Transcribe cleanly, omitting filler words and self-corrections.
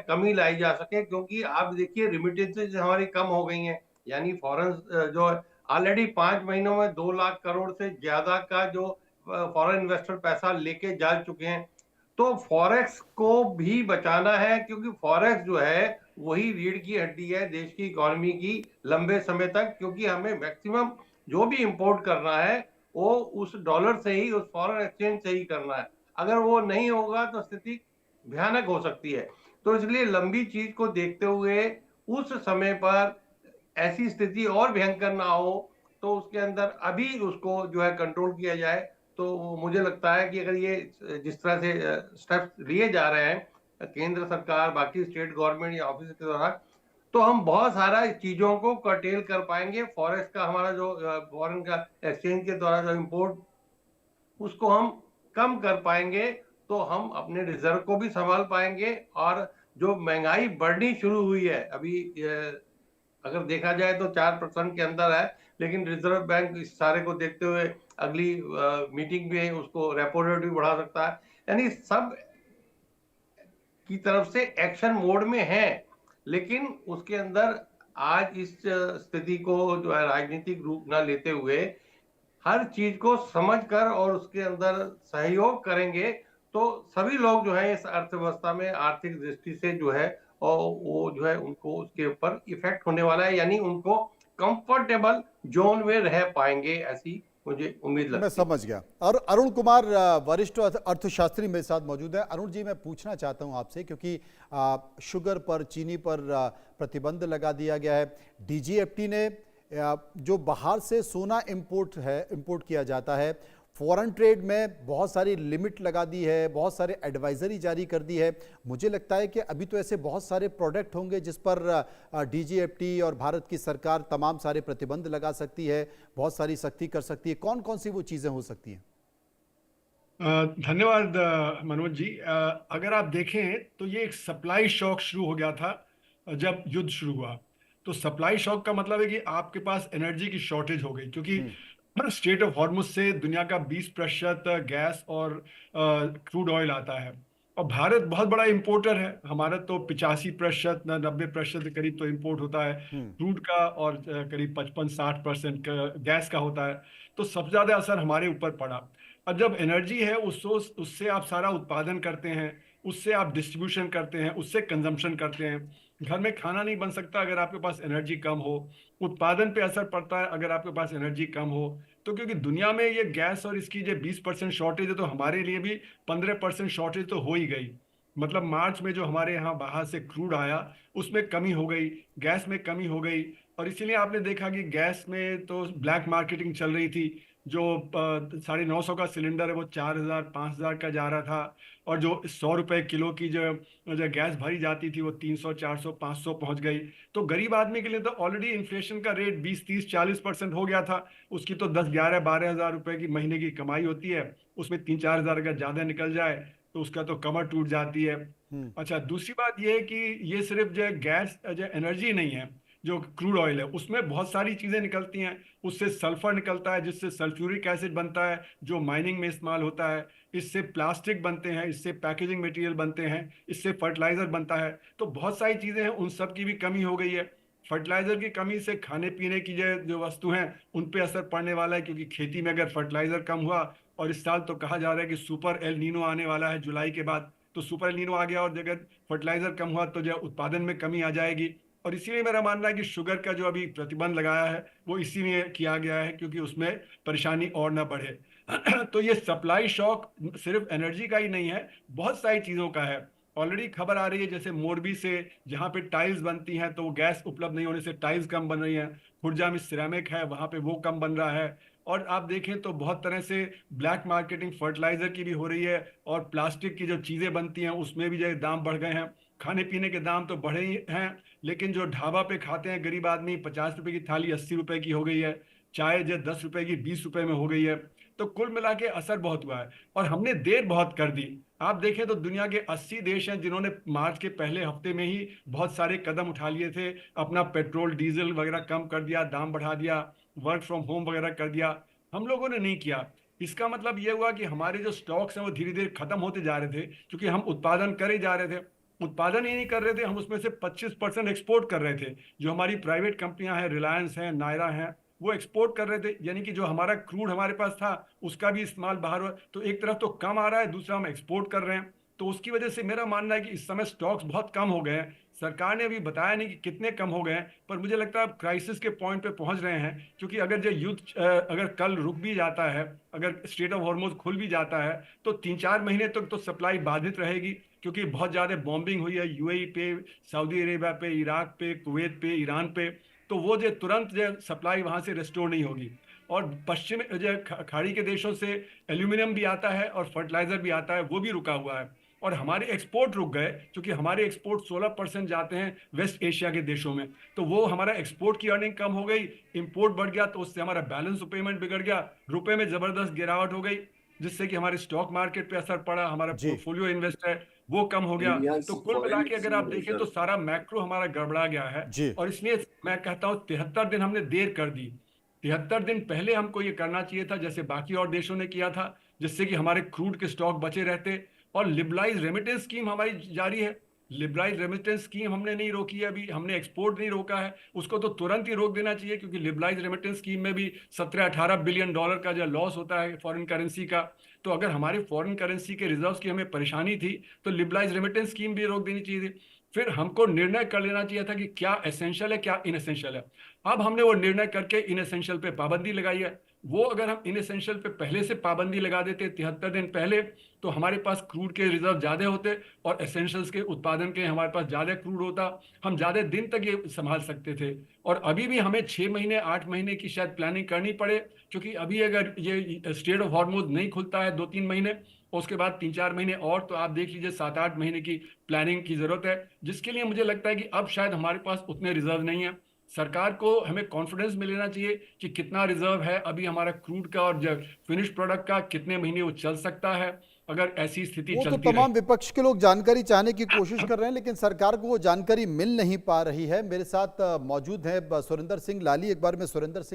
कमी लाई जा सके, क्योंकि आप देखिए रिमिटेंसेज हमारी कम हो गई हैं, यानी फॉरेन जो ऑलरेडी 5 महीनों में 2 लाख करोड़ से ज्यादा का जो फॉरेन इन्वेस्टर पैसा लेके जा चुके हैं। तो फॉरेक्स को भी बचाना है, क्योंकि फॉरेक्स जो है वही रीढ़ की हड्डी है देश की इकोनॉमी की लंबे समय तक, क्योंकि हमें मैक्सिमम जो भी इंपोर्ट करना है वो उस डॉलर से ही, उस फॉरेन एक्सचेंज से ही करना है। अगर वो नहीं होगा तो स्थिति भयानक हो सकती है। तो इसलिए लंबी चीज को देखते हुए उस समय पर ऐसी स्थिति और भयंकर ना हो, तो उसके अंदर अभी उसको जो है कंट्रोल किया जाए। तो मुझे लगता है कि अगर ये जिस तरह से स्टेप्स लिए जा रहे हैं केंद्र सरकार, बाकी स्टेट गवर्नमेंट या ऑफिस के द्वारा, तो हम बहुत सारा चीजों को कर्टेल कर पाएंगे। फॉरेक्स का हमारा जो फॉरेन का एक्सचेंज के द्वारा जो इम्पोर्ट, उसको हम कम कर पाएंगे, तो हम अपने रिजर्व को भी संभाल पाएंगे। और जो महंगाई बढ़नी शुरू हुई है अभी, अगर देखा जाए तो 4% के अंदर है, लेकिन रिजर्व बैंक इस सारे को देखते हुए अगली मीटिंग में उसको रेपो रेट भी बढ़ा सकता है। यानी सब की तरफ से एक्शन मोड में है, लेकिन उसके अंदर आज इस स्थिति को जो है राजनीतिक रूप न लेते हुए हर चीज को समझकर और उसके अंदर सहयोग करेंगे, तो सभी लोग जो है इस अर्थव्यवस्था में आर्थिक दृष्टि से जो है, और वो जो है उनको उसके ऊपर इफेक्ट होने वाला है, यानी उनको कंफर्टेबल जोन में रह पाएंगे, ऐसी मुझे उम्मीद मैं लगती है। समझ गया। और अरुण कुमार वरिष्ठ अर्थशास्त्री मेरे साथ मौजूद है। अरुण जी, मैं पूछना चाहता हूं आपसे, क्योंकि शुगर पर, चीनी पर प्रतिबंध लगा दिया गया है। डीजीएफटी ने जो बाहर से सोना इंपोर्ट किया जाता है, फॉरेन ट्रेड में बहुत सारी लिमिट लगा दी है, बहुत सारे एडवाइजरी जारी कर दी है। मुझे लगता है कि अभी तो ऐसे बहुत सारे प्रोडक्ट होंगे जिस पर डीजीएफटी और भारत की सरकार तमाम सारे प्रतिबंध लगा सकती है, बहुत सारी सख्ती कर सकती है। कौन कौन सी वो चीज़ें हो सकती हैं? धन्यवाद मनोज जी। अगर आप देखें तो ये एक सप्लाई शॉक शुरू हो गया था जब युद्ध शुरू हुआ। तो सप्लाई शॉक का मतलब है कि आपके पास एनर्जी की शॉर्टेज हो गई, क्योंकि स्ट्रेट ऑफ हॉर्मुज से दुनिया का 20% गैस और क्रूड ऑयल आता है। और भारत बहुत बड़ा इंपोर्टर है, हमारा तो 85% 90% के करीब तो इंपोर्ट होता है क्रूड का, और करीब 55-60% गैस का होता है। तो सबसे ज्यादा असर हमारे ऊपर पड़ा। और जब एनर्जी है उससे आप सारा उत्पादन करते हैं, उससे आप डिस्ट्रीब्यूशन करते हैं, उससे कंजम्पशन करते हैं। घर में खाना नहीं बन सकता अगर आपके पास एनर्जी कम हो। उत्पादन पे असर पड़ता है अगर आपके पास एनर्जी कम हो। तो क्योंकि दुनिया में ये गैस और इसकी जो 20% शॉर्टेज है, तो हमारे लिए भी 15% शॉर्टेज तो हो ही गई। मतलब मार्च में जो हमारे यहाँ बाहर से क्रूड आया उसमें कमी हो गई, गैस में कमी हो गई। और इसीलिए आपने देखा कि गैस में तो ब्लैक मार्केटिंग चल रही थी। जो 950 का सिलेंडर है वो 4,000 5,000 का जा रहा था। और जो 100 रुपए किलो की जो जो गैस भरी जाती थी वो 300 400 500 पहुंच गई। तो गरीब आदमी के लिए तो ऑलरेडी इन्फ्लेशन का रेट 20 30 40% हो गया था। उसकी तो 10 11 12 हजार रुपए की महीने की कमाई होती है, उसमें 3 4 हजार अगर ज्यादा निकल जाए तो उसका तो कमर टूट जाती है। अच्छा, दूसरी बात यह है कि ये सिर्फ जो गैस जो एनर्जी नहीं है, जो क्रूड ऑयल है उसमें बहुत सारी चीजें निकलती हैं। उससे सल्फर निकलता है जिससे सल्फ्यूरिक एसिड बनता है जो माइनिंग में इस्तेमाल होता है। इससे प्लास्टिक बनते हैं, इससे पैकेजिंग मटेरियल बनते हैं, इससे फर्टिलाइजर बनता है। तो बहुत सारी चीजें हैं, उन सब की भी कमी हो गई है। फर्टिलाइजर की कमी से खाने पीने की जो जो वस्तु हैं उन पे असर पड़ने वाला है, क्योंकि खेती में अगर फर्टिलाइजर कम हुआ, और इस साल तो कहा जा रहा है कि सुपर एल नीनो आने वाला है जुलाई के बाद। तो सुपर एल नीनो आ गया और अगर फर्टिलाइजर कम हुआ तो जो उत्पादन में कमी आ जाएगी। और इसीलिए मेरा मानना है कि शुगर का जो अभी प्रतिबंध लगाया है वो इसी में किया गया है, क्योंकि उसमें परेशानी और ना बढ़े। तो ये सप्लाई शॉक सिर्फ एनर्जी का ही नहीं है, बहुत सारी चीजों का है। ऑलरेडी खबर आ रही है जैसे मोरबी से, जहाँ पे टाइल्स बनती हैं तो गैस उपलब्ध नहीं होने से टाइल्स कम बन रही हैं। खुर्जा में सिरेमिक है, वहां पे वो कम बन रहा है। और आप देखें तो बहुत तरह से ब्लैक मार्केटिंग फर्टिलाइजर की भी हो रही है, और प्लास्टिक की जो चीजें बनती हैं उसमें भी जो दाम बढ़ गए हैं। खाने पीने के दाम तो बढ़े ही हैं, लेकिन जो ढाबा पे खाते हैं गरीब आदमी, 50 रुपए की थाली 80 रुपए की हो गई है। चाय जो 10 रुपए की 20 रुपए में हो गई है। तो कुल मिला के असर बहुत हुआ है, और हमने देर बहुत कर दी। आप देखें तो दुनिया के 80 देश हैं जिन्होंने मार्च के पहले हफ्ते में ही बहुत सारे कदम उठा लिए थे। अपना पेट्रोल डीजल वगैरह कम कर दिया, दाम बढ़ा दिया, वर्क फ्रॉम होम वगैरह कर दिया। हम लोगों ने नहीं किया। इसका मतलब यह हुआ कि हमारे जो स्टॉक्स हैं वो धीरे धीरे खत्म होते जा रहे थे, क्योंकि हम उत्पादन करे जा रहे थे। उत्पादन ही नहीं कर रहे थे, हम उसमें से 25% एक्सपोर्ट कर रहे थे। जो हमारी प्राइवेट कंपनियां हैं, रिलायंस हैं, नायरा हैं, वो एक्सपोर्ट कर रहे थे, यानी कि जो हमारा क्रूड हमारे पास था उसका भी इस्तेमाल बाहर हुआ। तो एक तरफ तो कम आ रहा है, दूसरा हम एक्सपोर्ट कर रहे हैं। तो उसकी वजह से मेरा मानना है कि इस समय स्टॉक्स बहुत कम हो गए हैं। सरकार ने अभी बताया नहीं कि कितने कम हो गए हैं, पर मुझे लगता है अब क्राइसिस के पॉइंट पे पहुंच रहे हैं। क्योंकि अगर जो युद्ध अगर कल रुक भी जाता है, अगर स्ट्रेट ऑफ हॉर्मुज खुल भी जाता है, तो 3-4 महीने तक तो सप्लाई बाधित रहेगी। क्योंकि बहुत ज्यादा बॉम्बिंग हुई है यूएई पे, सऊदी अरेबिया पे, इराक पे, कुवैत पे, ईरान पे। तो वो जो तुरंत जो सप्लाई वहां से रिस्टोर नहीं होगी। और पश्चिम जो खाड़ी के देशों से एल्यूमिनियम भी आता है और फर्टिलाइजर भी आता है, वो भी रुका हुआ है। और हमारे एक्सपोर्ट रुक गए, क्योंकि हमारे एक्सपोर्ट 16% जाते हैं वेस्ट एशिया के देशों में। तो वो हमारा एक्सपोर्ट की अर्निंग कम हो गई, इंपोर्ट बढ़ गया, तो उससे हमारा बैलेंस ऑफ पेमेंट बिगड़ गया, रुपए में जबरदस्त गिरावट हो गई, जिससे कि हमारे स्टॉक मार्केट पे असर पड़ा, हमारा जी। पोर्टफोलियो इन्वेस्ट है वो कम हो गया। तो कुल मिला के अगर आप देखें तो सारा मैक्रो हमारा गड़बड़ा गया है। जी। और इसलिए मैं कहता हूँ 73 दिन हमने देर कर दी। 73 दिन पहले हमको ये करना चाहिए था, जैसे बाकी और देशों ने किया था, जिससे कि हमारे क्रूड के स्टॉक बचे रहते। और लिबरलाइज रेमिटेंस स्कीम हमारी जारी है। लिबरलाइज रेमिटेंस स्कीम हमने नहीं रोकी है, अभी हमने एक्सपोर्ट नहीं रोका है, उसको तो तुरंत ही रोक देना चाहिए। क्योंकि लिबरलाइज रेमिटेंस स्कीम में भी 17-18 बिलियन डॉलर का जो लॉस होता है फॉरेन करेंसी का। तो अगर हमारे फॉरेन करेंसी के रिजर्व्स की हमें परेशानी थी, तो लिबरलाइज रेमिटेंस स्कीम भी रोक देनी चाहिए थी। फिर हमको निर्णय कर लेना चाहिए था कि क्या एसेंशियल है, क्या इनएसेंशियल है। अब हमने वो निर्णय करके इनएसेंशियल पे पाबंदी लगाई है। वो अगर हम इनएसेंशियल पे पहले से पाबंदी लगा देते 73 दिन पहले, तो हमारे पास क्रूड के रिजर्व ज्यादा होते और एसेंशियल्स के उत्पादन के हमारे पास ज्यादा क्रूड होता। हम ज्यादा दिन तक ये संभाल सकते थे। और अभी भी हमें 6 महीने 8 महीने की शायद प्लानिंग करनी पड़े, क्योंकि अभी अगर ये स्ट्रेट ऑफ हॉर्मुज नहीं खुलता है 2-3 महीने, और उसके बाद 3-4 महीने और, तो आप देख लीजिए 7-8 महीने की प्लानिंग की जरूरत है। जिसके लिए मुझे लगता है कि अब शायद हमारे पास उतने रिजर्व नहीं है। सरकार को हमें कॉन्फिडेंस में लेना चाहिए कि कितना रिजर्व है अभी हमारा क्रूड का और फिनिश प्रोडक्ट का, कितने महीने वो चल सकता है अगर ऐसी स्थिति वो तो चलती तमाम रही। विपक्ष के लोग जानकारी चाहने की कोशिश कर रहे हैं, लेकिन सरकार को वो जानकारी मिल नहीं पा रही है। मेरे साथ मौजूद है सुरेंद्र सिंह लाली। एक बार मैं सुरेंद्र सिंह